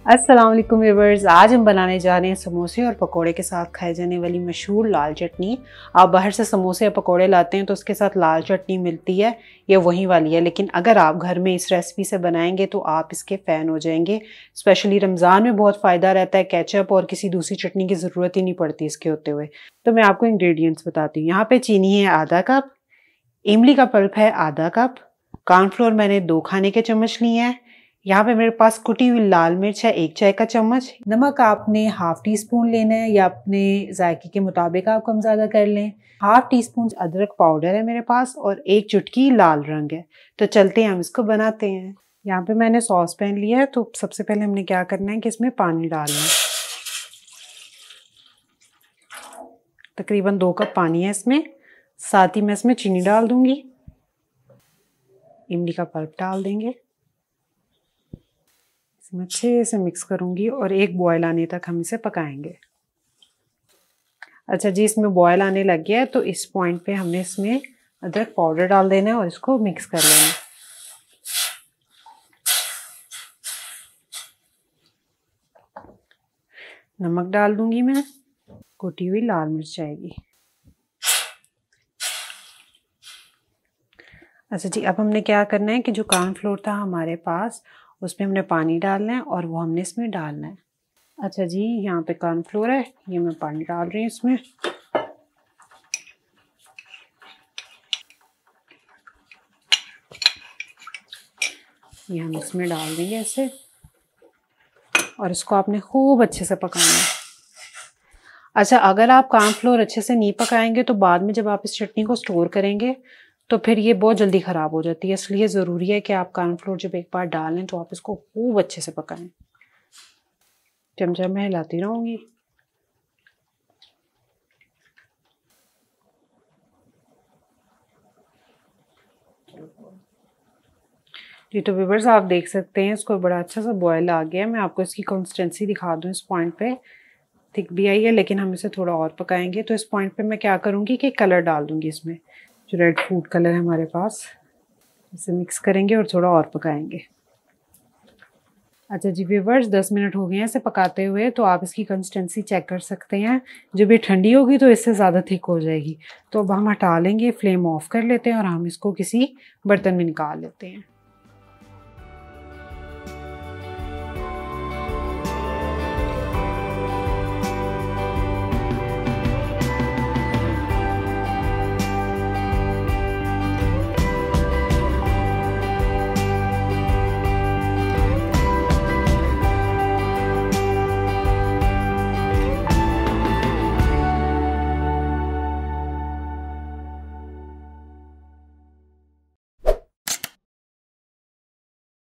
अस्सलाम वालेकुम व्यूअर्स, आज हम बनाने जा रहे हैं समोसे और पकोड़े के साथ खाए जाने वाली मशहूर लाल चटनी। आप बाहर से समोसे या पकोड़े लाते हैं तो उसके साथ लाल चटनी मिलती है, ये वही वाली है। लेकिन अगर आप घर में इस रेसिपी से बनाएंगे तो आप इसके फ़ैन हो जाएंगे। स्पेशली रमज़ान में बहुत फ़ायदा रहता है, केचप और किसी दूसरी चटनी की ज़रूरत ही नहीं पड़ती इसके होते हुए। तो मैं आपको इंग्रेडिएंट्स बताती हूँ। यहाँ पर चीनी है आधा कप, इमली का पल्प है आधा कप, कॉर्नफ्लोर मैंने 2 खाने के चम्मच लिए हैं। यहाँ पे मेरे पास कुटी हुई लाल मिर्च है 1 चाय का चम्मच। नमक आपने हाफ टी स्पून लेना है या अपने जायके के मुताबिक आप कम ज़्यादा कर लें। हाफ टी स्पून अदरक पाउडर है मेरे पास और 1 चुटकी लाल रंग है। तो चलते हैं हम इसको बनाते हैं। यहाँ पे मैंने सॉस पैन लिया है, तो सबसे पहले हमने क्या करना है कि इसमें पानी डालना है। तकरीबन 2 कप पानी है इसमें। साथ ही मैं इसमें चीनी डाल दूंगी, इमली का पल्प डाल देंगे, इसमें अच्छे से मिक्स करूंगी और 1 बॉयल आने तक हम इसे पकाएंगे। अच्छा जी, इसमें बॉयल आने लग गया है तो इस पॉइंट पे हमने इसमें अदरक पाउडर डाल देना है और इसको मिक्स कर लेना है। नमक डाल दूंगी मैं, कुटी हुई लाल मिर्च आएगी। अच्छा जी, अब हमने क्या करना है कि जो कॉर्नफ्लोर था हमारे पास उसमें हमने पानी डालना है और वो हमने इसमें डालना है। अच्छा जी, यहाँ पे कॉर्नफ्लोर है, ये मैं पानी डाल रही हूँ इसमें। ये हम इसमें डाल देंगे ऐसे और इसको आपने खूब अच्छे से पकाना है। अच्छा, अगर आप कॉर्नफ्लोर अच्छे से नहीं पकाएंगे तो बाद में जब आप इस चटनी को स्टोर करेंगे तो फिर ये बहुत जल्दी ख़राब हो जाती है। इसलिए ज़रूरी है कि आप कॉर्नफ्लोर जब एक बार डालें तो आप इसको खूब अच्छे से पकाएं। चमचा में हिलाती रहूँगी। जी तो व्यूअर्स, आप देख सकते हैं इसको बड़ा अच्छा सा बॉयल आ गया है। मैं आपको इसकी कंसिस्टेंसी दिखा दूँ। इस पॉइंट पे थिक भी आई है लेकिन हम इसे थोड़ा और पकाएंगे। तो इस पॉइंट पे मैं क्या करूँगी कि कलर डाल दूँगी इसमें, जो रेड फूड कलर है हमारे पास, इसे मिक्स करेंगे और थोड़ा और पकाएंगे। अच्छा जी व्यूअर्स, 10 मिनट हो गए हैं इसे पकाते हुए, तो आप इसकी कंसिस्टेंसी चेक कर सकते हैं। जब ये ठंडी होगी तो इससे ज़्यादा थिक हो जाएगी। तो अब हम हटा लेंगे, फ्लेम ऑफ कर लेते हैं और हम इसको किसी बर्तन में निकाल लेते हैं।